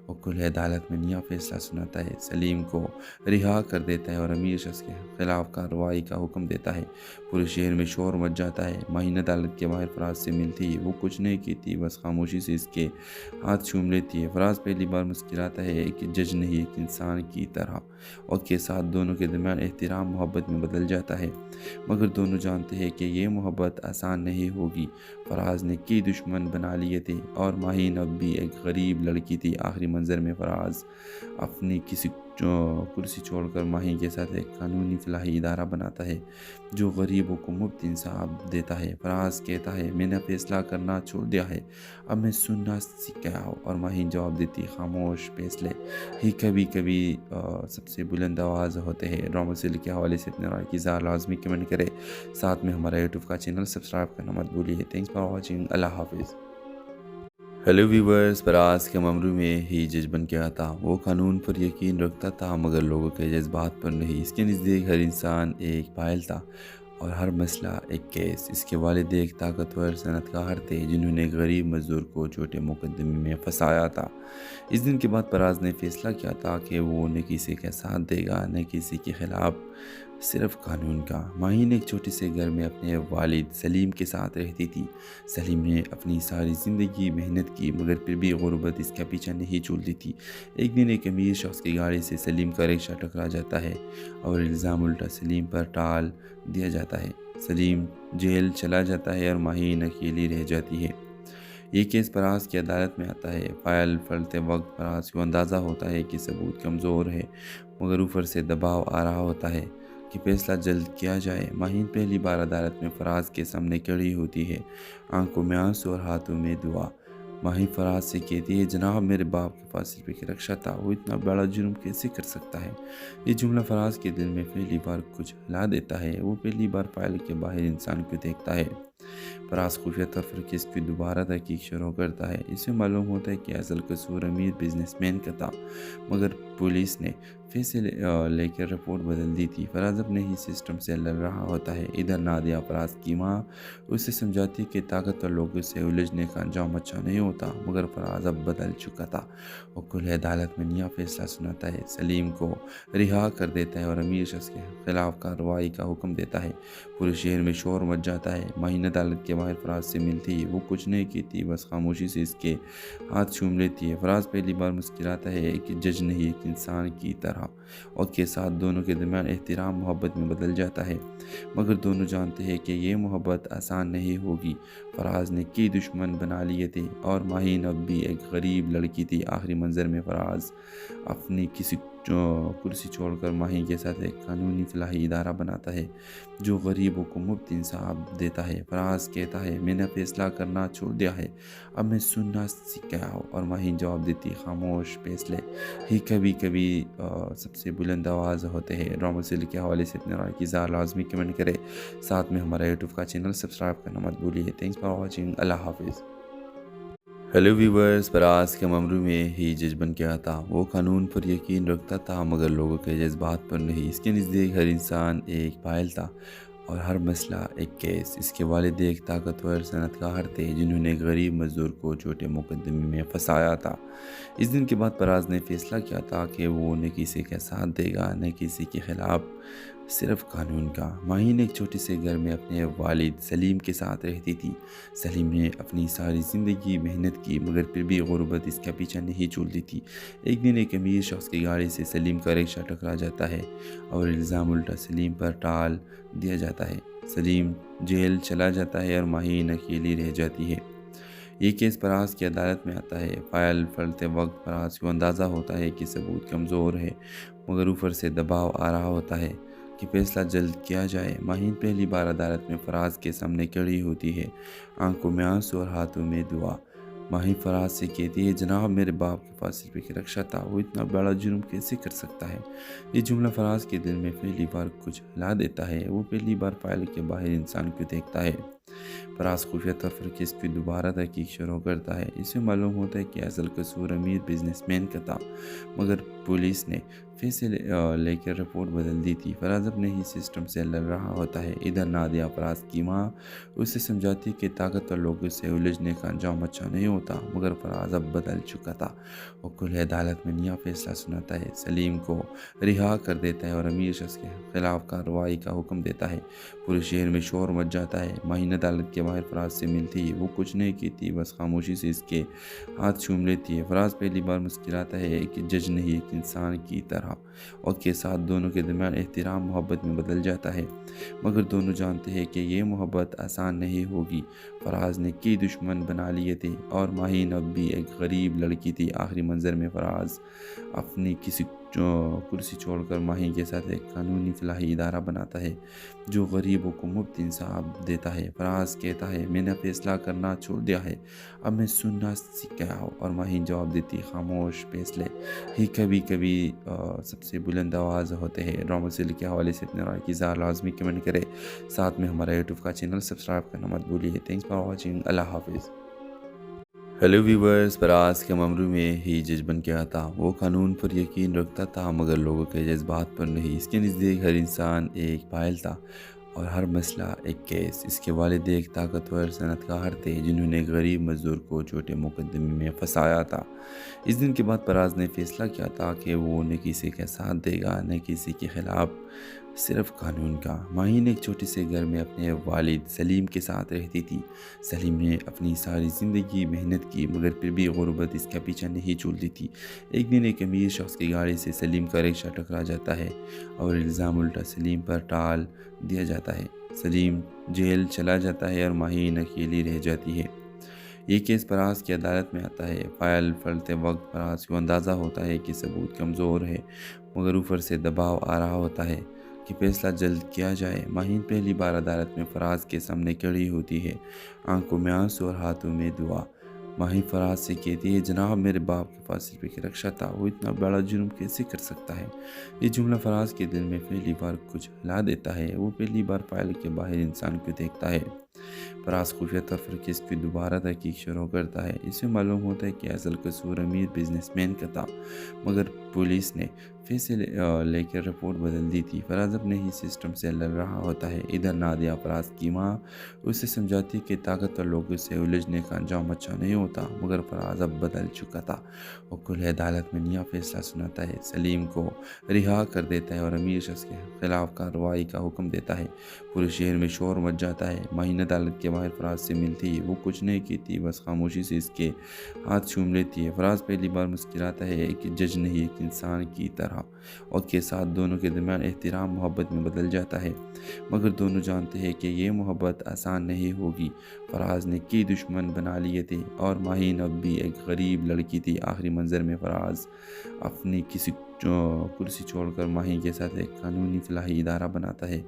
وہ کل عدالت میں نیا فیصلہ سناتا ہے، سلیم کو رہا کر دیتا ہے اور امیر شخص کے خلاف کارروائی کا حکم دیتا ہے۔ پورے شہر میں شور مچ جاتا ہے۔ ماہین عدالت کے باہر فراز سے ملتی ہے، وہ کچھ نہیں کہتی، بس خاموشی سے اس کے ہاتھ چوم لیتی ہے۔ فراز پہلی بار مسکراتا ہے، ایک جج نہیں، ایک انسان کی طرح۔ وقت کے ساتھ دونوں کے درمیان احترام محبت میں بدل جاتا ہے، مگر دونوں جانتے ہیں کہ یہ محبت آسان نہیں ہوگی۔ فراز نے کئی دشمن بنا لیے تھے اور ماہین اب بھی ایک غریب لڑکی تھی۔ آخری منظر میں فراز اپنی کسی کرسی چھوڑ کر ماہین کے ساتھ ایک قانونی فلاحی ادارہ بناتا ہے جو غریبوں کو مفت انصاف دیتا ہے۔ فراز کہتا ہے، میں نے فیصلہ کرنا چھوڑ دیا ہے، اب میں سننا سیکھ گیا ہوں، اور ماہین جواب دیتی، خاموش فیصلے ہی کبھی کبھی سب سے بلند آواز ہوتے ہیں۔ ڈرامہ سیریل کے حوالے سے اپنے رائے کی اظہار لازمی کمنٹ کرے، ساتھ میں ہمارا یوٹیوب کا چینل سبسکرائب کرنا مت بھولیے۔ تھینکس فار واچنگ، اللہ حافظ۔ ہیلو ویورز، فراز کے ممرو میں ہی جج بن کے آتا۔ وہ قانون پر یقین رکھتا تھا مگر لوگوں کے جذبات پر نہیں۔ اس کے نزدیک ہر انسان ایک فائل تھا اور ہر مسئلہ ایک کیس۔ اس کے والد ایک طاقتور صنعت کار تھے جنہوں نے ایک غریب مزدور کو چھوٹے مقدمے میں پھنسایا تھا۔ اس دن کے بعد فراز نے فیصلہ کیا تھا کہ وہ نہ کسی کا ساتھ دے گا نہ کسی کے خلاف، صرف قانون کا۔ ماہین ایک چھوٹے سے گھر میں اپنے والد سلیم کے ساتھ رہتی تھی۔ سلیم نے اپنی ساری زندگی محنت کی مگر پھر بھی غربت اس کا پیچھا نہیں چھوڑتی تھی۔ ایک دن ایک امیر شخص کی گاڑی سے سلیم کا رکشہ ٹکرا جاتا ہے اور الزام الٹا سلیم پر ٹال دیا جاتا ہے۔ سلیم جیل چلا جاتا ہے اور ماہین اکیلی رہ جاتی ہے۔ یہ کیس فراز کی عدالت میں آتا ہے۔ فائل پڑھتے وقت فراز کو اندازہ ہوتا ہے کہ ثبوت کمزور ہے، مگر اوپر سے دباؤ آ رہا ہوتا ہے کہ فیصلہ جلد کیا جائے۔ ماہین پہلی بار عدالت میں فراز کے سامنے کھڑی ہوتی ہے، آنکھوں میں آنسو اور ہاتھوں میں دعا۔ ماہین فراز سے کہتی ہے، جناب میرے باپ کے پاس صرف ایک رکشہ تھا، وہ اتنا بڑا جرم کیسے کر سکتا ہے؟ یہ جملہ فراز کے دل میں پہلی بار کچھ ہلا دیتا ہے۔ وہ پہلی بار فائل کے باہر انسان کو دیکھتا ہے۔ فراز خفیہ طور پر کیس کی دوبارہ تحقیق شروع کرتا ہے۔ اسے معلوم ہوتا ہے کہ اصل قصور امیر بزنس مین کا تھا، مگر پولیس نے فیصلے لے کر رپورٹ بدل دی تھی۔ فراز اپنے ہی سسٹم سے لڑ رہا ہوتا ہے۔ ادھر نادیہ، فراز کی ماں، اسے سمجھاتی کہ طاقتور لوگوں سے الجھنے کا انجام اچھا نہیں ہوتا، مگر فراز اب بدل چکا تھا۔ وہ کل عدالت میں نیا فیصلہ سناتا ہے، سلیم کو رہا کر دیتا ہے اور امیر شخص کے خلاف کارروائی کا حکم دیتا ہے۔ پورے شہر میں شور مچ جاتا ہے۔ ماہین عدالت کے باہر فراز سے ملتی ہے، وہ کچھ نہیں کہتی، بس خاموشی سے اس کے ہاتھ چوم لیتی ہے۔ فراز پہلی بار مسکراتا ہے، ایک جج نہیں، ایک انسان کی طرح۔ وقت کے ساتھ دونوں کے درمیان احترام محبت میں بدل جاتا ہے، مگر دونوں جانتے ہیں کہ یہ محبت آسان نہیں ہوگی۔ فراز نے کئی دشمن بنا لیے تھے اور ماہین اب بھی ایک غریب لڑکی تھی۔ آخری منظر میں فراز اپنی کسی کرسی چھوڑ کر ماہین کے ساتھ ایک قانونی فلاحی ادارہ بناتا ہے جو غریبوں کو مفت انصاف دیتا ہے۔ فراز کہتا ہے، میں نے فیصلہ کرنا چھوڑ دیا ہے، اب میں سننا سیکھ گیا ہوں، اور ماہین جواب دیتی، خاموش فیصلے ہی کبھی کبھی سب سے بلند آواز ہوتے ہیں۔ ڈرامہ سیریل کے حوالے سے اپنے رائے کی اظہار لازمی کمنٹ کرے، ساتھ میں ہمارا یوٹیوب کا چینل سبسکرائب کرنا مت بھولیے۔ تھینکس فار واچنگ، اللہ حافظ۔ ہیلو ویورز، فراز کے ممرو میں ہی جج بن کے آتا۔ وہ قانون پر یقین رکھتا تھا مگر لوگوں کے جذبات پر نہیں۔ اس کے نزدیک ہر انسان ایک فائل تھا اور ہر مسئلہ ایک کیس۔ اس کے والد ایک طاقتور صنعت کار تھے جنہوں نے ایک غریب مزدور کو چھوٹے مقدمے میں پھنسایا تھا۔ اس دن کے بعد فراز نے فیصلہ کیا تھا کہ وہ نہ کسی کا ساتھ دے گا نہ کسی کے خلاف، صرف قانون کا۔ ماہین ایک چھوٹے سے گھر میں اپنے والد سلیم کے ساتھ رہتی تھی۔ سلیم نے اپنی ساری زندگی محنت کی مگر پھر بھی غربت اس کا پیچھا نہیں چھوڑتی تھی۔ ایک دن ایک امیر شخص کی گاڑی سے سلیم کا رکشہ ٹکرا جاتا ہے اور الزام الٹا سلیم پر ٹال دیا جاتا ہے۔ سلیم جیل چلا جاتا ہے اور ماہین اکیلی رہ جاتی ہے۔ یہ کیس فراز کی عدالت میں آتا ہے۔ فائل پڑھتے وقت فراز کو اندازہ ہوتا ہے کہ ثبوت کمزور ہے، مگر اوپر سے دباؤ آ رہا ہوتا ہے کہ فیصلہ جلد کیا جائے۔ ماہین پہلی بار عدالت میں فراز کے سامنے کھڑی ہوتی ہے، آنکھوں میں آنسو اور ہاتھوں میں دعا۔ ماہین فراز سے کہتی ہے، جناب میرے باپ کے پاس صرف ایک رکشہ تھا، وہ اتنا بڑا جرم کیسے کر سکتا ہے؟ یہ جملہ فراز کے دل میں پہلی بار کچھ ہلا دیتا ہے۔ وہ پہلی بار فائل کے باہر انسان کو دیکھتا ہے۔ فراز خفیہ طور پر کیس کی دوبارہ تحقیق شروع کرتا ہے۔ اس سے معلوم ہوتا ہے کہ اصل قصور امیر بزنس مین کا تھا، مگر پولیس نے فیصلے لے کر رپورٹ بدل دی تھی۔ فراز اپنے ہی سسٹم سے لڑ رہا ہوتا ہے۔ ادھر نادیہ، فراز کی ماں، اسے سمجھاتی کہ طاقتور لوگوں سے الجھنے کا انجام اچھا نہیں ہوتا، مگر فراز اب بدل چکا تھا۔ وہ کھلے عدالت میں نیا فیصلہ سناتا ہے، سلیم کو رہا کر دیتا ہے اور امیر شخص کے خلاف کارروائی کا حکم دیتا ہے۔ پورے شہر میں شور مچ جاتا ہے۔ ماہین عدالت کے باہر فراز سے ملتی ہے۔ وہ کچھ نہیں کہتی، بس خاموشی سے اس کے ہاتھ چوم لیتی ہے۔ فراز پہلی بار مسکراتا ہے، ایک جج نہیں، ایک انسان کی طرح، اور کے ساتھ دونوں کے درمیان احترام محبت میں بدل جاتا ہے، مگر دونوں جانتے ہیں کہ یہ محبت آسان نہیں ہوگی۔ فراز نے کئی دشمن بنا لیے تھے اور ماہین اب بھی ایک غریب لڑکی تھی۔ آخری منظر میں فراز اپنی کسی کرسی چھوڑ کر ماہین کے ساتھ ایک قانونی فلاحی ادارہ بناتا ہے جو غریبوں کو مفت انصاف دیتا ہے۔ فراز کہتا ہے، میں نے فیصلہ کرنا چھوڑ دیا ہے، اب میں سننا سیکھ گیا ہوں، اور ماہین جواب دیتی، خاموش فیصلے ہی کبھی کبھی سب سے بلند آواز ہوتے ہیں۔ ڈرامہ سیریل کے حوالے سے اپنے رائے کی اظہار لازمی کمنٹ کرے، ساتھ میں ہمارا یوٹیوب کا چینل سبسکرائب کرنا مت بھولیے۔ Thanks for watching. اللہ حافظ۔ ہیلو ویورز، فراز کے ممرو میں ہی جج بن کے آتا۔ وہ قانون پر یقین رکھتا تھا، مگر لوگوں کے جذبات پر نہیں۔ اس کے نزدیک ہر انسان ایک فائل تھا اور ہر مسئلہ ایک کیس۔ اس کے والد ایک طاقتور صنعت کار تھے جنہوں نے ایک غریب مزدور کو جھوٹے مقدمے میں پھنسایا تھا۔ اس دن کے بعد فراز نے فیصلہ کیا تھا کہ وہ نہ کسی کا ساتھ دے گا، نہ کسی کے خلاف، صرف قانون کا۔ ماہین ایک چھوٹے سے گھر میں اپنے والد سلیم کے ساتھ رہتی تھی۔ سلیم نے اپنی ساری زندگی محنت کی، مگر پھر بھی غربت اس کا پیچھا نہیں چھوڑتی تھی۔ ایک دن ایک امیر شخص کی گاڑی سے سلیم کا رکشہ ٹکرا جاتا ہے اور الزام الٹا سلیم پر ٹال دیا جاتا ہے۔ سلیم جیل چلا جاتا ہے اور ماہین اکیلی رہ جاتی ہے۔ یہ کیس فراز کی عدالت میں آتا ہے۔ فائل پڑھتے وقت فراز کو اندازہ ہوتا ہے کہ ثبوت کمزور ہے، مگر اوپر سے دباؤ آ رہا ہوتا ہے کہ فیصلہ جلد کیا جائے۔ ماہین پہلی بار عدالت میں فراز کے سامنے کھڑی ہوتی ہے، آنکھوں میں آنسو اور ہاتھوں میں دعا۔ ماہین فراز سے کہتی ہے، جناب، میرے باپ کے پاس صرف ایک رکشہ تھا، وہ اتنا بڑا جرم کیسے کر سکتا ہے؟ یہ جملہ فراز کے دل میں پہلی بار کچھ ہلا دیتا ہے۔ وہ پہلی بار فائل کے باہر انسان کو دیکھتا ہے۔ فراز خفیہ طور پر کیس کی دوبارہ تحقیق شروع کرتا ہے۔ اس سے معلوم ہوتا ہے کہ اصل قصور امیر بزنس مین کا تھا، مگر پولیس نے فیصلے لے کر رپورٹ بدل دی تھی۔ فراز اپنے ہی سسٹم سے لڑ رہا ہوتا ہے۔ ادھر نادیہ، فراز کی ماں، اسے سمجھاتی کہ طاقتور لوگوں سے الجھنے کا انجام اچھا نہیں ہوتا، مگر فراز اب بدل چکا تھا۔ وہ کھلے عدالت میں نیا فیصلہ سناتا ہے، سلیم کو رہا کر دیتا ہے اور امیر شخص کے خلاف کارروائی کا حکم دیتا ہے۔ پورے شہر میں شور مچ جاتا ہے۔ ماہین عدالت کے باہر فراز سے ملتی ہے۔ وہ کچھ نہیں کہتی، بس خاموشی سے اس کے ہاتھ چوم لیتی ہے۔ فراز پہلی بار مسکراتا ہے، ایک جج نہیں، ایک انسان کی طرح، اور کے ساتھ دونوں کے درمیان احترام محبت میں بدل جاتا ہے، مگر دونوں جانتے ہیں کہ یہ محبت آسان نہیں ہوگی۔ فراز نے کئی دشمن بنا لیے تھے اور ماہین اب بھی ایک غریب لڑکی تھی۔ آخری منظر میں فراز اپنی کسی کرسی چھوڑ کر ماہین کے ساتھ ایک قانونی فلاحی ادارہ بناتا ہے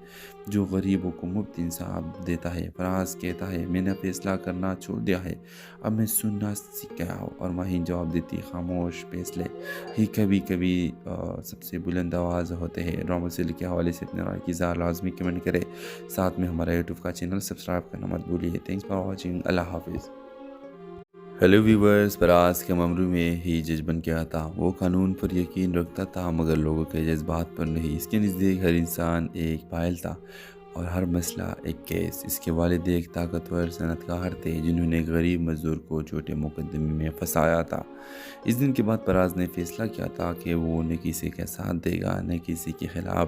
جو غریبوں کو مفت انصاف دیتا ہے۔ فراز کہتا ہے، میں نے فیصلہ کرنا چھوڑ دیا ہے، اب میں سننا سیکھ گیا ہوں، اور ماہین جواب دیتی، خاموش فیصلے ہی کبھی کبھی سب سے بلند آواز ہوتے ہیں۔ ڈرامہ سیریل کے حوالے سے اپنے رائے کی اظہار لازمی کمنٹ کرے، ساتھ میں ہمارا یوٹیوب کا چینل سبسکرائب کرنا مت بھولیے۔ Thanks for watching. اللہ حافظ۔ ہیلو ویورز، فراز کے ممرو میں ہی جج بن کے آتا۔ وہ قانون پر یقین رکھتا تھا، مگر لوگوں کے جذبات پر نہیں۔ اس کے نزدیک ہر انسان ایک فائل تھا اور ہر مسئلہ ایک کیس۔ اس کے والد ایک طاقتور صنعت کار تھے جنہوں نے ایک غریب مزدور کو جھوٹے مقدمے میں پھنسایا تھا۔ اس دن کے بعد فراز نے فیصلہ کیا تھا کہ وہ نہ کسی کا ساتھ دے گا، نہ کسی کے خلاف،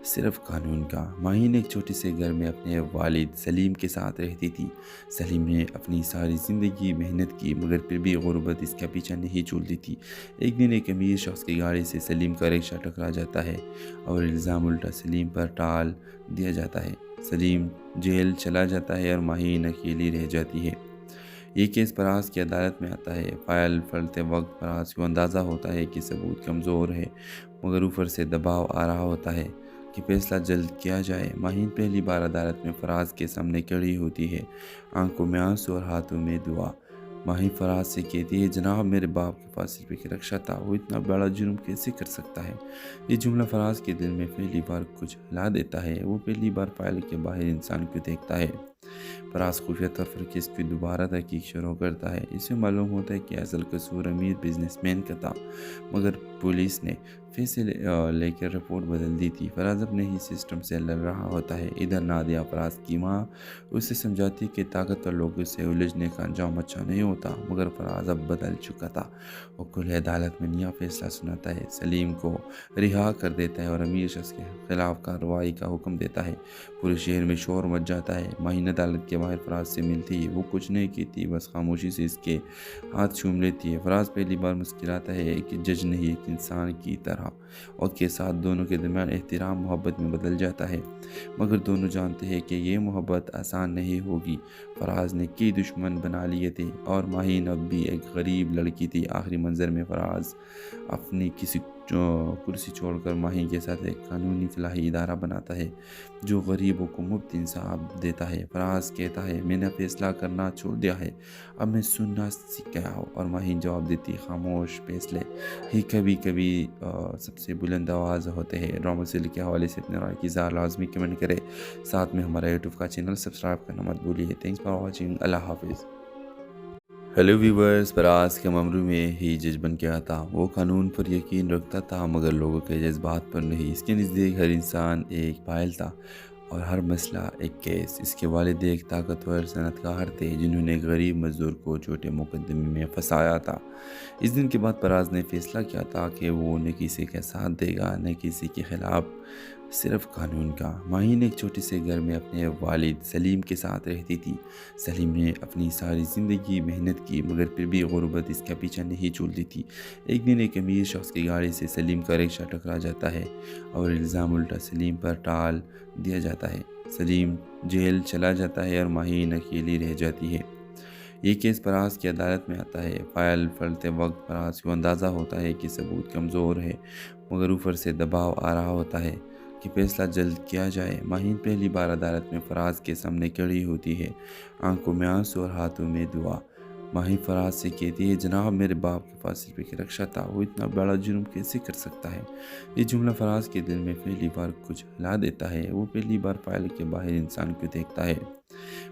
صرف قانون کا۔ ماہین ایک چھوٹے سے گھر میں اپنے والد سلیم کے ساتھ رہتی تھی۔ سلیم نے اپنی ساری زندگی محنت کی، مگر پھر بھی غربت اس کا پیچھا نہیں چھوڑتی تھی۔ ایک دن ایک امیر شخص کی گاڑی سے سلیم کا رکشہ ٹکرا جاتا ہے اور الزام الٹا سلیم پر ٹال دیا جاتا ہے۔ سلیم جیل چلا جاتا ہے اور ماہین اکیلی رہ جاتی ہے۔ یہ کیس فراز کی عدالت میں آتا ہے۔ فائل پڑھتے وقت فراز کو اندازہ ہوتا ہے کہ ثبوت کمزور ہے، مگر اوپر سے دباؤ آ رہا ہوتا ہے کہ فیصلہ جلد کیا جائے۔ ماہین پہلی بار عدالت میں فراز کے سامنے کھڑی ہوتی ہے، آنکھوں میں آنسو اور ہاتھوں میں دعا۔ ماہین فراز سے کہتی ہے، جناب، میرے باپ کے پاس صرف ایک رکشہ تھا، وہ اتنا بڑا جرم کیسے کر سکتا ہے؟ یہ جملہ فراز کے دل میں پہلی بار کچھ ہلا دیتا ہے۔ وہ پہلی بار فائل کے باہر انسان کو دیکھتا ہے۔ فراز خفیہ طور پر کیس کی دوبارہ تحقیق شروع کرتا ہے۔ اسے معلوم ہوتا ہے کہ اصل قصور امیر بزنس مین کا تھا، مگر پولیس نے پھر سے لے کر رپورٹ بدل دی تھی۔ فراز اپنے ہی سسٹم سے لڑ رہا ہوتا ہے۔ ادھر نادیہ فراز کی ماں اسے سمجھاتی کہ طاقتور لوگوں سے الجھنے کا انجام اچھا نہیں ہوتا، مگر فراز اب بدل چکا تھا۔ وہ کل عدالت میں نیا فیصلہ سناتا ہے، سلیم کو رہا کر دیتا ہے اور امیر شخص کے خلاف کارروائی کا حکم دیتا ہے۔ پورے شہر میں شور مچ جاتا ہے۔ ماہین عدالت کے باہر فراز سے ملتی ہے۔ وہ کچھ نہیں کہتی، بس خاموشی سے اس کے ہاتھ چوم لیتی ہے۔ فراز پہلی بار مسکراتا ہے، ایک جج نہیں، ایک انسان کی طرح، اور کے ساتھ دونوں کے درمیان احترام محبت میں بدل جاتا ہے۔ مگر دونوں جانتے ہیں کہ یہ محبت آسان نہیں ہوگی۔ فراز نے کئی دشمن بنا لیے تھے اور ماہین اب بھی ایک غریب لڑکی تھی۔ آخری منظر میں فراز اپنی کسی کرسی چھوڑ کر ماہین کے ساتھ ایک قانونی فلاحی ادارہ بناتا ہے جو غریبوں کو مفت انصاف دیتا ہے۔ فراز کہتا ہے، میں نے فیصلہ کرنا چھوڑ دیا ہے، اب میں سننا سیکھ گیا ہوں۔ اور ماہین جواب دیتی، خاموش فیصلے ہی کبھی کبھی سب سے بلند آواز ہوتے ہیں۔ ڈرامہ سیریل کے حوالے سے اپنے رائے کی اظہار لازمی کمنٹ کرے، ساتھ میں ہمارا یوٹیوب کا چینل سبسکرائب کرنا مت بھولیے۔ تھینکس فار واچنگ، اللہ حافظ۔ ہیلو ویورز، فراز کے ممرو میں ہی جج بن کے آتا۔ وہ قانون پر یقین رکھتا تھا مگر لوگوں کے جذبات پر نہیں۔ اس کے نزدیک ہر انسان ایک فائل تھا اور ہر مسئلہ ایک کیس۔ اس کے والد ایک طاقتور صنعت کار تھے جنہوں نے ایک غریب مزدور کو چھوٹے مقدمے میں پھنسایا تھا۔ اس دن کے بعد فراز نے فیصلہ کیا تھا کہ وہ نہ کسی کا ساتھ دے گا نہ کسی کے خلاف، صرف قانون کا۔ ماہین ایک چھوٹے سے گھر میں اپنے والد سلیم کے ساتھ رہتی تھی۔ سلیم نے اپنی ساری زندگی محنت کی مگر پھر بھی غربت اس کا پیچھا نہیں چھوڑتی تھی۔ ایک دن ایک امیر شخص کی گاڑی سے سلیم کا رکشہ ٹکرا جاتا ہے اور الزام الٹا سلیم پر ٹال دیا جاتا ہے۔ سلیم جیل چلا جاتا ہے اور ماہین اکیلی رہ جاتی ہے۔ یہ کیس فراز کی عدالت میں آتا ہے۔ فائل پڑھتے وقت فراز کو اندازہ ہوتا ہے کہ ثبوت کمزور ہے، مگر اوپر سے دباؤ آ رہا ہوتا ہے کہ فیصلہ جلد کیا جائے۔ ماہین پہلی بار عدالت میں فراز کے سامنے کھڑی ہوتی ہے، آنکھوں میں آنسو اور ہاتھوں میں دعا۔ ماہین فراز سے کہتی ہے، جناب میرے باپ کے پاس صرف ایک رکشہ تھا، وہ اتنا بڑا جرم کیسے کر سکتا ہے؟ یہ جملہ فراز کے دل میں پہلی بار کچھ ہلا دیتا ہے۔ وہ پہلی بار فائل کے باہر انسان کو دیکھتا ہے۔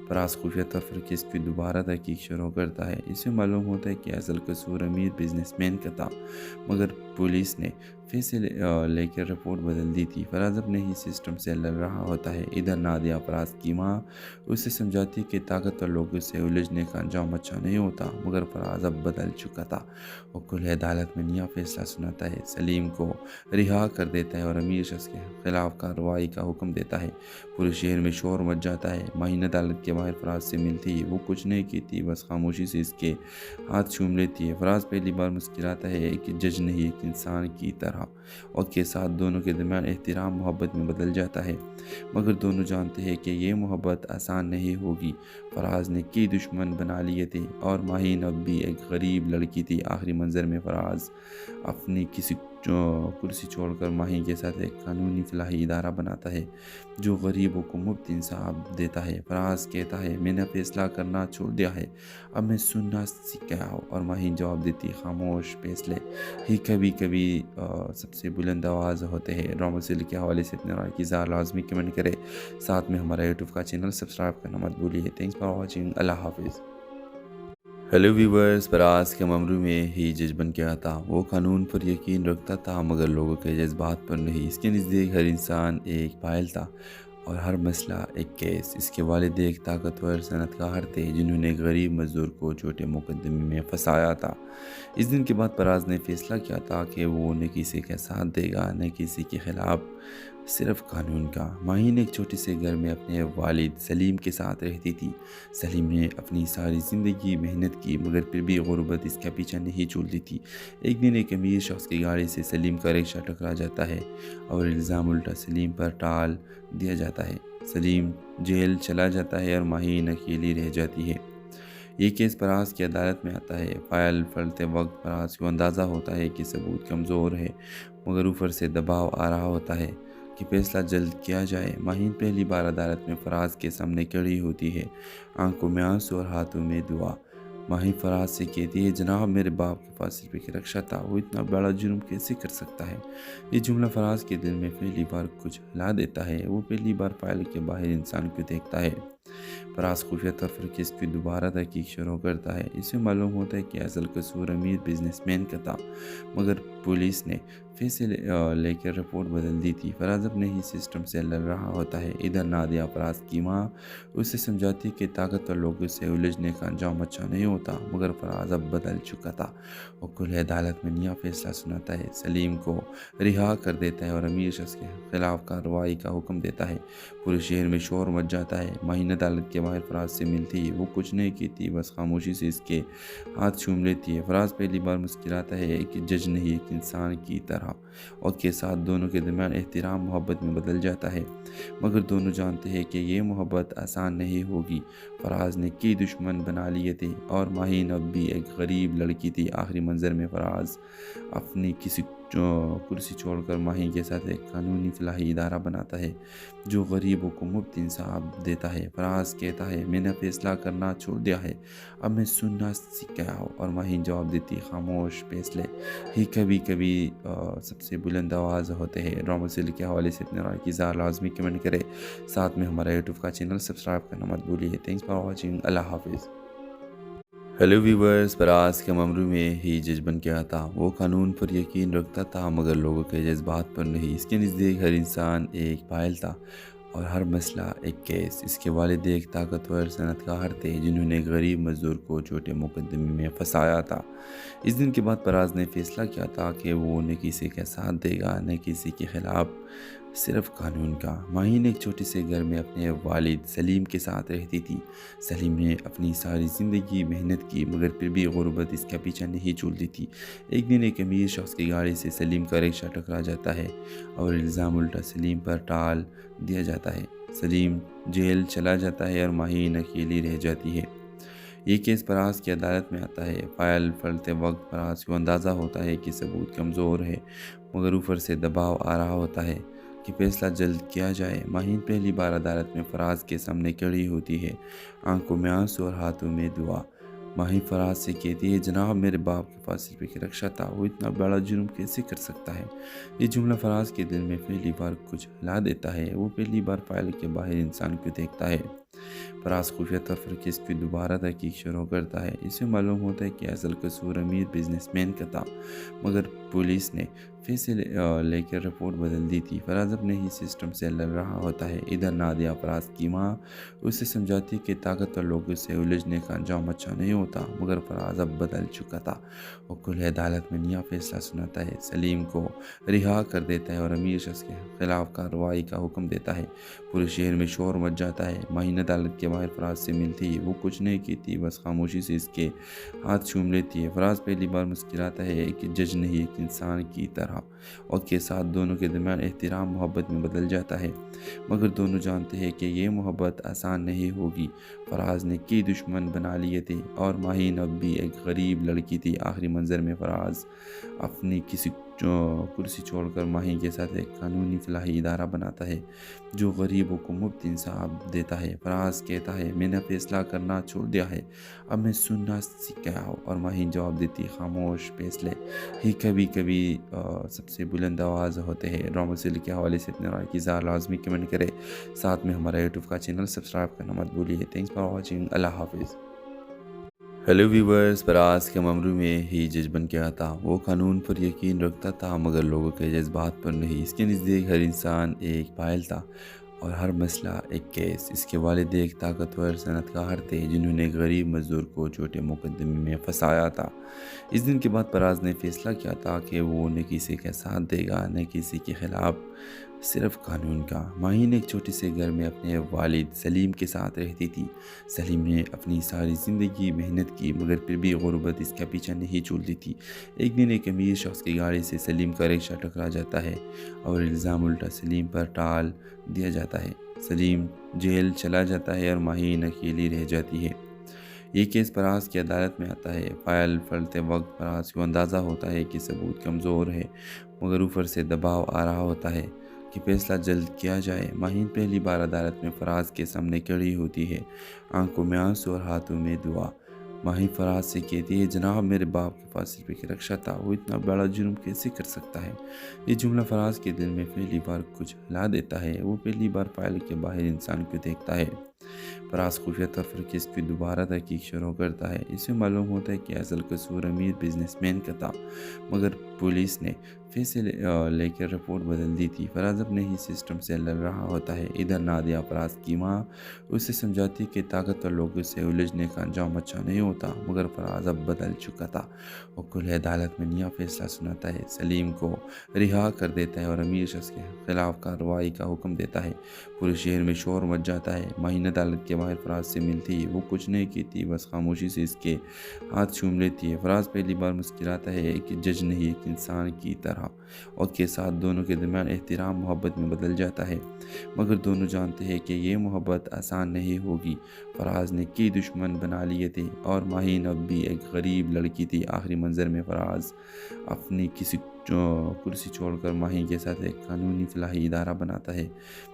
فراز خفیہ طور پر کیس کی دوبارہ تحقیق شروع کرتا ہے۔ اسے معلوم ہوتا ہے کہ اصل قصور امیر بزنس مین کا تھا، مگر پولیس نے پھر سے لے کر رپورٹ بدل دی تھی۔ فراز اپنے ہی سسٹم سے لڑ رہا ہوتا ہے۔ ادھر نادیہ فراز کی ماں اسے سمجھاتی کہ طاقتور لوگوں سے الجھنے کا انجام اچھا نہیں ہوتا، مگر فراز اب بدل چکا تھا۔ وہ کل عدالت میں نیا فیصلہ سناتا ہے، سلیم کو رہا کر دیتا ہے اور امیر شخص کے خلاف کارروائی کا حکم دیتا ہے۔ پورے شہر میں شور مچ جاتا ہے۔ ماہین عدالت کے باہر فراز سے ملتی ہے۔ وہ کچھ نہیں کہتی، بس خاموشی سے اس کے ہاتھ چوم لیتی ہے۔ فراز پہلی بار مسکراتا ہے، ایک جج نہیں، ایک انسان کی طرح، اور کے ساتھ دونوں کے درمیان احترام محبت میں بدل جاتا ہے۔ مگر دونوں جانتے ہیں کہ یہ محبت آسان نہیں ہوگی۔ فراز نے کئی دشمن بنا لیے تھے اور ماہین اب بھی ایک غریب لڑکی تھی۔ آخری منظر میں فراز اپنی کسی کرسی چھوڑ کر ماہین کے ساتھ ایک قانونی فلاحی ادارہ بناتا ہے جو غریبوں کو مفت انصاف دیتا ہے۔ فراز کہتا ہے، میں نے فیصلہ کرنا چھوڑ دیا ہے، اب میں سننا سیکھ گیا ہوں۔ اور ماہین جواب دیتی، خاموش فیصلے ہی کبھی کبھی سب سے بلند آواز ہوتے ہیں۔ ڈرامہ سیریل کے حوالے سے اپنے رائے کی اظہار لازمی کمنٹ کرے، ساتھ میں ہمارا یوٹیوب کا چینل سبسکرائب کرنا مت بھولیے۔ تھینکس فار واچنگ، اللہ حافظ۔ ہیلو ویورز، فراز کے ممرو میں ہی جج بن کے آتا۔ وہ قانون پر یقین رکھتا تھا مگر لوگوں کے جذبات پر نہیں۔ اس کے نزدیک ہر انسان ایک فائل تھا اور ہر مسئلہ ایک کیس۔ اس کے والد ایک طاقتور صنعت کار تھے جنہوں نے ایک غریب مزدور کو چھوٹے مقدمے میں پھنسایا تھا۔ اس دن کے بعد فراز نے فیصلہ کیا تھا کہ وہ نہ کسی کا ساتھ دے گا نہ کسی کے خلاف، صرف قانون کا۔ ماہین ایک چھوٹے سے گھر میں اپنے والد سلیم کے ساتھ رہتی تھی۔ سلیم نے اپنی ساری زندگی محنت کی مگر پھر بھی غربت اس کا پیچھا نہیں چھوڑتی تھی۔ ایک دن ایک امیر شخص کی گاڑی سے سلیم کا رکشہ ٹکرا جاتا ہے اور الزام الٹا سلیم پر ٹال دیا جاتا ہے۔ سلیم جیل چلا جاتا ہے اور ماہین اکیلی رہ جاتی ہے۔ یہ کیس فراز کی عدالت میں آتا ہے۔ فائل پڑھتے وقت فراز کو اندازہ ہوتا ہے کہ ثبوت کمزور ہے، مگر اوپر سے دباؤ آ رہا ہوتا ہے کہ فیصلہ جلد کیا جائے۔ ماہین پہلی بار عدالت میں فراز کے سامنے کھڑی ہوتی ہے، آنکھوں میں آنسو اور ہاتھوں میں دعا۔ ماہین فراز سے کہتی ہے، جناب میرے باپ کے پاس صرف ایک رکشہ تھا، وہ اتنا بڑا جرم کیسے کر سکتا ہے؟ یہ جملہ فراز کے دل میں پہلی بار کچھ ہلا دیتا ہے۔ وہ پہلی بار فائل کے باہر انسان کو دیکھتا ہے۔ فراز خفیہ طور پر کیس کی دوبارہ تحقیق شروع کرتا ہے۔ اس سے معلوم ہوتا ہے کہ اصل قصور امیر بزنس مین کا تھا، مگر پولیس نے فیصلے لے کر رپورٹ بدل دی تھی۔ فراز اپنے ہی سسٹم سے لڑ رہا ہوتا ہے۔ ادھر نادیہ، فراز کی ماں، اسے سمجھاتی کہ طاقتور لوگوں سے الجھنے کا انجام اچھا نہیں ہوتا، مگر فراز اب بدل چکا تھا۔ وہ کھلے عدالت میں نیا فیصلہ سناتا ہے، سلیم کو رہا کر دیتا ہے اور امیر شخص کے خلاف کارروائی کا حکم دیتا ہے۔ پورے شہر میں شور مچ جاتا ہے۔ ماہین عدالت کے باہر فراز سے ملتی ہے۔ وہ کچھ نہیں کہتی، بس خاموشی سے اس کے ہاتھ چوم لیتی ہے۔ فراز پہلی بار مسکراتا ہے، ایک جج نہیں، ایک انسان کی طرح، اور کے ساتھ دونوں کے درمیان احترام محبت میں بدل جاتا ہے، مگر دونوں جانتے ہیں کہ یہ محبت آسان نہیں ہوگی۔ فراز نے کئی دشمن بنا لیے تھے اور ماہین اب بھی ایک غریب لڑکی تھی۔ آخری منظر میں فراز اپنی کسی کرسی چھوڑ کر ماہین کے ساتھ ایک قانونی فلاحی ادارہ بناتا ہے جو غریبوں کو مفت انصاف دیتا ہے۔ فراز کہتا ہے، میں نے فیصلہ کرنا چھوڑ دیا ہے، اب میں سننا سیکھ گیا ہوں، اور ماہین جواب دیتی، خاموش فیصلے ہی کبھی کبھی سب سے بلند آواز ہوتے ہیں۔ ڈرامہ سیریل کے حوالے سے اپنے رائے کی اظہار لازمی کمنٹ کرے، ساتھ میں ہمارا یوٹیوب کا چینل سبسکرائب کرنا مت بھولیے۔ تھینکس فار واچنگ، اللہ حافظ۔ ہیلو ویورز، فراز کے ممرو میں ہی جج بن کے آتا۔ وہ قانون پر یقین رکھتا تھا، مگر لوگوں کے جذبات پر نہیں۔ اس کے نزدیک ہر انسان ایک فائل تھا اور ہر مسئلہ ایک کیس۔ اس کے والد ایک طاقتور صنعت کار تھے جنہوں نے ایک غریب مزدور کو چھوٹے مقدمے میں پھنسایا تھا۔ اس دن کے بعد فراز نے فیصلہ کیا تھا کہ وہ نہ کسی کا ساتھ دے گا، نہ کسی کے خلاف، صرف قانون کا۔ ماہین ایک چھوٹے سے گھر میں اپنے والد سلیم کے ساتھ رہتی تھی۔ سلیم نے اپنی ساری زندگی محنت کی، مگر پھر بھی غربت اس کا پیچھا نہیں چھوڑتی تھی۔ ایک دن ایک امیر شخص کی گاڑی سے سلیم کا رکشہ ٹکرا جاتا ہے اور الزام الٹا سلیم پر ٹال دیا جاتا ہے۔ سلیم جیل چلا جاتا ہے اور ماہین اکیلی رہ جاتی ہے۔ یہ کیس فراز کی عدالت میں آتا ہے۔ فائل پڑھتے وقت فراز کو اندازہ ہوتا ہے کہ ثبوت کمزور ہے، مگر اوپر سے دباؤ آ رہا ہوتا ہے کہ فیصلہ جلد کیا جائے۔ ماہین پہلی بار عدالت میں فراز کے سامنے کھڑی ہوتی ہے، آنکھوں میں آنسو اور ہاتھوں میں دعا۔ ماہین فراز سے کہتی ہے، جناب، میرے باپ کے پاس صرف ایک رکشہ تھا، وہ اتنا بڑا جرم کیسے کر سکتا ہے؟ یہ جملہ فراز کے دل میں پہلی بار کچھ ہلا دیتا ہے۔ وہ پہلی بار فائل کے باہر انسان کو دیکھتا ہے۔ فراز خفیہ طور پر کیس کی دوبارہ تحقیق شروع کرتا ہے۔ اس سے معلوم ہوتا ہے کہ اصل قصور امیر بزنس مین کا تھا، مگر پولیس نے فیصلے لے کر رپورٹ بدل دی تھی۔ فراز اپنے ہی سسٹم سے لڑ رہا ہوتا ہے۔ ادھر نادیہ، فراز کی ماں، اسے سمجھاتی کہ طاقتور لوگوں سے الجھنے کا انجام اچھا نہیں ہوتا، مگر فراز اب بدل چکا تھا۔ وہ کھلے عدالت میں نیا فیصلہ سناتا ہے، سلیم کو رہا کر دیتا ہے اور امیر شخص کے خلاف کارروائی کا حکم دیتا ہے۔ پورے شہر میں شور مچ جاتا ہے۔ ماہین عدالت کے باہر فراز سے ملتی ہے۔ وہ کچھ نہیں کہتی، بس خاموشی سے اس کے ہاتھ چوم لیتی ہے۔ فراز پہلی بار مسکراتا ہے، ایک جج نہیں، ایک انسان کی طرح، اور کے ساتھ دونوں کے درمیان احترام محبت میں بدل جاتا ہے، مگر دونوں جانتے ہیں کہ یہ محبت آسان نہیں ہوگی۔ فراز نے کئی دشمن بنا لیے تھے اور ماہین اب بھی ایک غریب لڑکی تھی۔ آخری منظر میں فراز اپنی کسی کرسی چھوڑ کر ماہین کے ساتھ ایک قانونی فلاحی ادارہ بناتا ہے جو غریبوں کو مفت انصاف دیتا ہے۔ فراز کہتا ہے، میں نے فیصلہ کرنا چھوڑ دیا ہے، اب میں سننا سیکھ گیا ہوں، اور ماہین جواب دیتی، خاموش فیصلے ہی کبھی کبھی سب سے بلند آواز ہوتے ہیں۔ ڈرامہ سیریل کے حوالے سے اپنے رائے کی اظہار لازمی کمنٹ کرے، ساتھ میں ہمارا یوٹیوب کا چینل سبسکرائب کرنا مت بھولیے۔ تھینکس فار واچنگ، اللہ حافظ۔ ہیلو ویورز، فراز کے ممرو میں ہی جج بن کے آتا۔ وہ قانون پر یقین رکھتا تھا، مگر لوگوں کے جذبات پر نہیں۔ اس کے نزدیک ہر انسان ایک فائل تھا اور ہر مسئلہ ایک کیس۔ اس کے والد ایک طاقتور صنعت کار تھے جنہوں نے ایک غریب مزدور کو چھوٹے مقدمے میں پھنسایا تھا۔ اس دن کے بعد فراز نے فیصلہ کیا تھا کہ وہ نہ کسی کا ساتھ دے گا، نہ کسی کے خلاف، صرف قانون کا۔ ماہین ایک چھوٹے سے گھر میں اپنے والد سلیم کے ساتھ رہتی تھی۔ سلیم نے اپنی ساری زندگی محنت کی، مگر پھر بھی غربت اس کا پیچھا نہیں چھوڑتی تھی۔ ایک دن ایک امیر شخص کی گاڑی سے سلیم کا رکشہ ٹکرا جاتا ہے اور الزام الٹا سلیم پر ٹال دیا جاتا ہے۔ سلیم جیل چلا جاتا ہے اور ماہین اکیلی رہ جاتی ہے۔ یہ کیس فراز کی عدالت میں آتا ہے۔ فائل پڑھتے وقت فراز کو اندازہ ہوتا ہے کہ ثبوت کمزور ہے، مگر اوپر سے دباؤ آ رہا ہوتا ہے کہ فیصلہ جلد کیا جائے۔ ماہین پہلی بار عدالت میں فراز کے سامنے کھڑی ہوتی ہے، آنکھوں میں آنسو اور ہاتھوں میں دعا۔ ماہین فراز سے کہتی ہے، جناب، میرے باپ کے پاس صرف ایک رکشہ تھا، وہ اتنا بڑا جرم کیسے کر سکتا ہے؟ یہ جملہ فراز کے دل میں پہلی بار کچھ ہلا دیتا ہے۔ وہ پہلی بار فائل کے باہر انسان کو دیکھتا ہے۔ فراز خفیہ طور پر کیس کی دوبارہ تحقیق شروع کرتا ہے۔ اسے معلوم ہوتا ہے کہ اصل قصور امیر بزنس مین کا تھا، مگر پولیس نے پھر سے لے کر رپورٹ بدل دی تھی۔ فراز اپنے ہی سسٹم سے لڑ رہا ہوتا ہے۔ ادھر نادیہ فراز کی ماں اسے سمجھاتی کہ طاقتور لوگوں سے الجھنے کا انجام اچھا نہیں ہوتا، مگر فراز اب بدل چکا تھا۔ وہ کل عدالت میں نیا فیصلہ سناتا ہے، سلیم کو رہا کر دیتا ہے اور امیر شخص کے خلاف کارروائی کا حکم دیتا ہے۔ پورے شہر میں شور مچ جاتا ہے۔ ماہین عدالت کے باہر فراز سے ملتی وہ کچھ نہیں کہتی، بس خاموشی سے اس کے ہاتھ چوم لیتی ہے۔ فراز پہلی بار مسکراتا ہے، ایک جج نہیں، ایک انسان کی طرح، اور کے ساتھ دونوں کے درمیان احترام محبت میں بدل جاتا ہے، مگر دونوں جانتے ہیں کہ یہ محبت آسان نہیں ہوگی۔ فراز نے کئی دشمن بنا لیے تھے اور ماہین اب بھی ایک غریب لڑکی تھی۔ آخری منظر میں فراز اپنی کسی کرسی چھوڑ کر ماہین کے ساتھ ایک قانونی فلاحی ادارہ بناتا ہے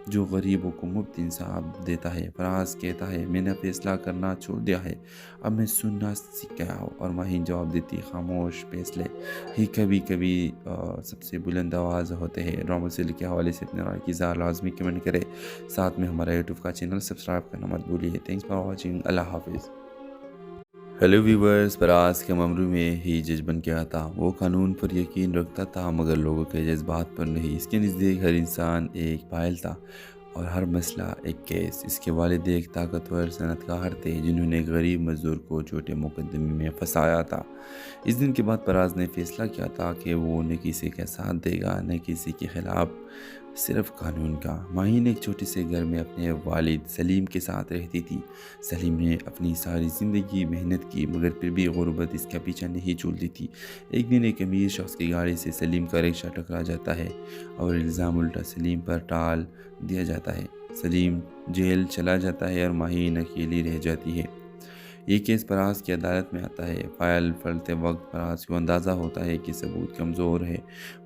جو غریبوں کو مفت انصاف دیتا ہے۔ فراز کہتا ہے، میں نے فیصلہ کرنا چھوڑ دیا ہے، اب میں سننا سیکھ گیا ہوں، اور ماہین جواب دیتی، خاموش فیصلے ہی کبھی کبھی سب سے بلند آواز ہوتے ہیں۔ ڈرامہ سیریل کے حوالے سے اپنے رائے کی اظہار لازمی کمنٹ کرے، ساتھ میں ہمارا یوٹیوب کا چینل سبسکرائب کرنا مت بھولیے۔ تھینکس فار واچنگ، اللہ حافظ۔ ہیلو ویورز، فراز کے ممرو میں ہی جج بن کے آتا۔ وہ قانون پر یقین رکھتا تھا، مگر لوگوں کے جذبات پر نہیں۔ اس کے نزدیک ہر انسان ایک فائل تھا اور ہر مسئلہ ایک کیس۔ اس کے والد ایک طاقتور صنعت کار تھے جنہوں نے غریب مزدور کو چھوٹے مقدمے میں پھنسایا تھا۔ اس دن کے بعد فراز نے فیصلہ کیا تھا کہ وہ نہ کسی کا ساتھ دے گا، نہ کسی کے خلاف، صرف قانون کا۔ ماہین ایک چھوٹے سے گھر میں اپنے والد سلیم کے ساتھ رہتی تھی۔ سلیم نے اپنی ساری زندگی محنت کی، مگر پھر بھی غربت اس کا پیچھا نہیں چھوڑتی تھی۔ ایک دن ایک امیر شخص کی گاڑی سے سلیم کا رکشہ ٹکرا جاتا ہے اور الزام الٹا سلیم پر ٹال دیا جاتا ہے۔ سلیم جیل چلا جاتا ہے اور ماہین اکیلی رہ جاتی ہے۔ یہ کیس فراز کی عدالت میں آتا ہے۔ فائل پڑھتے وقت فراز کو اندازہ ہوتا ہے کہ ثبوت کمزور ہے،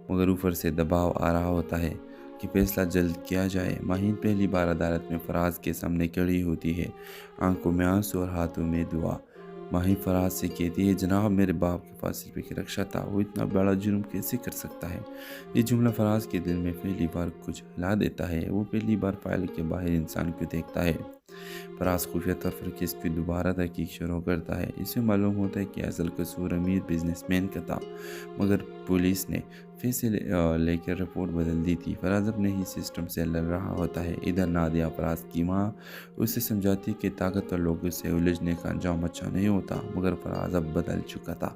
مگر اوپر سے دباؤ آ رہا ہوتا ہے کہ فیصلہ جلد کیا جائے۔ ماہین پہلی بار عدالت میں فراز کے سامنے کھڑی ہوتی ہے، آنکھوں میں آنسو اور ہاتھوں میں دعا۔ ماہین فراز سے کہتی ہے، جناب میرے باپ کے پاس صرف ایک رکشہ تھا، وہ اتنا بڑا جرم کیسے کر سکتا ہے؟ یہ جملہ فراز کے دل میں پہلی بار کچھ ہلا دیتا ہے۔ وہ پہلی بار فائل کے باہر انسان کو دیکھتا ہے۔ فراز خفیہ طور پر کیس کی دوبارہ تحقیق شروع کرتا ہے۔ اسے معلوم ہوتا ہے کہ اصل قصور امیر بزنس مین کا تھا، مگر پولیس نے پھر سے لے کر رپورٹ بدل دی تھی۔ فراز اپنے ہی سسٹم سے لڑ رہا ہوتا ہے۔ ادھر نادیہ فراز کی ماں اسے سمجھاتی کہ طاقتور لوگوں سے الجھنے کا انجام اچھا نہیں ہوتا، مگر فراز اب بدل چکا تھا۔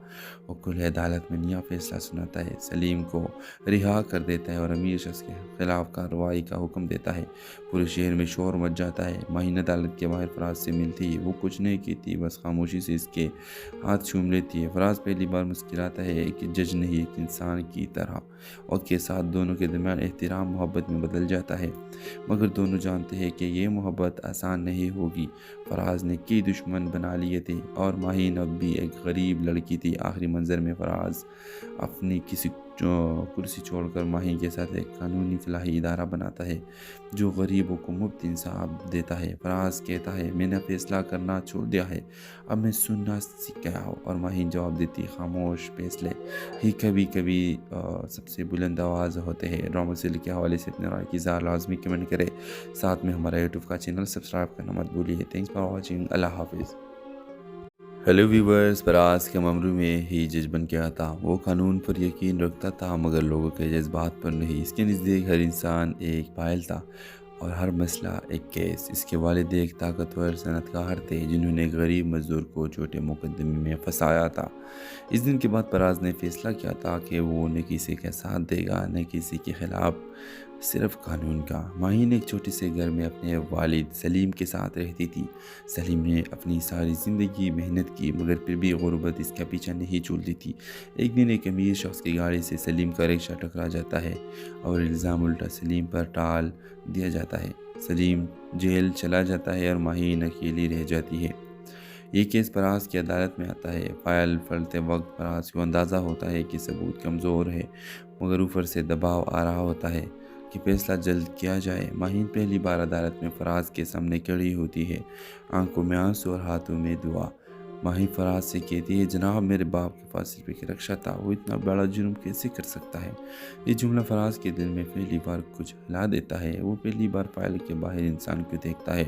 وہ کل عدالت میں نیا فیصلہ سناتا ہے، سلیم کو رہا کر دیتا ہے اور امیر شخص کے خلاف کارروائی کا حکم دیتا ہے۔ پورے شہر میں شور مچ جاتا ہے۔ ماہین عدالت کے باہر فراز سے ملتی وہ کچھ نہیں کہتی، بس خاموشی سے اس کے ہاتھ چوم لیتی ہے۔ فراز پہلی بار مسکراتا ہے، ایک جج نہیں، ایک انسان کی طرح، اور کے ساتھ دونوں کے درمیان احترام محبت میں بدل جاتا ہے، مگر دونوں جانتے ہیں کہ یہ محبت آسان نہیں ہوگی۔ فراز نے کئی دشمن بنا لیے تھے اور ماہین اب بھی ایک غریب لڑکی تھی۔ آخری منظر میں فراز اپنی کسی کرسی چھوڑ کر ماہین کے ساتھ ایک قانونی فلاحی ادارہ بناتا ہے جو غریبوں کو مفت انصاف دیتا ہے۔ فراز کہتا ہے، میں نے فیصلہ کرنا چھوڑ دیا ہے، اب میں سننا سیکھ گیا ہوں، اور ماہین جواب دیتی، خاموش فیصلے ہی کبھی کبھی سب سے بلند آواز ہوتے ہیں۔ ڈرامہ سیریل کے حوالے سے اپنے رائے کی اظہار لازمی کمنٹ کرے، ساتھ میں ہمارا یوٹیوب کا چینل سبسکرائب کرنا مت بھولیے۔ تھینکس فار واچنگ، اللہ حافظ۔ ہیلو ویورز، فراز کے ممرو میں ہی جج بن کے آتا۔ وہ قانون پر یقین رکھتا تھا، مگر لوگوں کے جذبات پر نہیں۔ اس کے نزدیک ہر انسان ایک فائل تھا اور ہر مسئلہ ایک کیس۔ اس کے والد ایک طاقتور صنعت کار تھے جنہوں نے غریب مزدور کو چھوٹے مقدمے میں پھنسایا تھا۔ اس دن کے بعد فراز نے فیصلہ کیا تھا کہ وہ نہ کسی کا ساتھ دے گا، نہ کسی کے خلاف، صرف قانون کا۔ ماہین ایک چھوٹے سے گھر میں اپنے والد سلیم کے ساتھ رہتی تھی۔ سلیم نے اپنی ساری زندگی محنت کی، مگر پھر بھی غربت اس کا پیچھا نہیں چھوڑتی تھی۔ ایک دن ایک امیر شخص کی گاڑی سے سلیم کا رکشہ ٹکرا جاتا ہے اور الزام الٹا سلیم پر ٹال دیا جاتا ہے۔ سلیم جیل چلا جاتا ہے اور ماہین اکیلی رہ جاتی ہے۔ یہ کیس فراز کی عدالت میں آتا ہے۔ فائل پڑھتے وقت فراز کو اندازہ ہوتا ہے کہ ثبوت کمزور ہے، مگر اوپر سے دباؤ آ رہا ہوتا ہے کہ فیصلہ جلد کیا جائے۔ ماہین پہلی بار عدالت میں فراز کے سامنے کھڑی ہوتی ہے، آنکھوں میں آنسو اور ہاتھوں میں دعا۔ ماہین فراز سے کہتی ہے، جناب میرے باپ کے پاس صرف ایک رکشہ تھا، وہ اتنا بڑا جرم کیسے کر سکتا ہے؟ یہ جملہ فراز کے دل میں پہلی بار کچھ ہلا دیتا ہے۔ وہ پہلی بار فائل کے باہر انسان کو دیکھتا ہے۔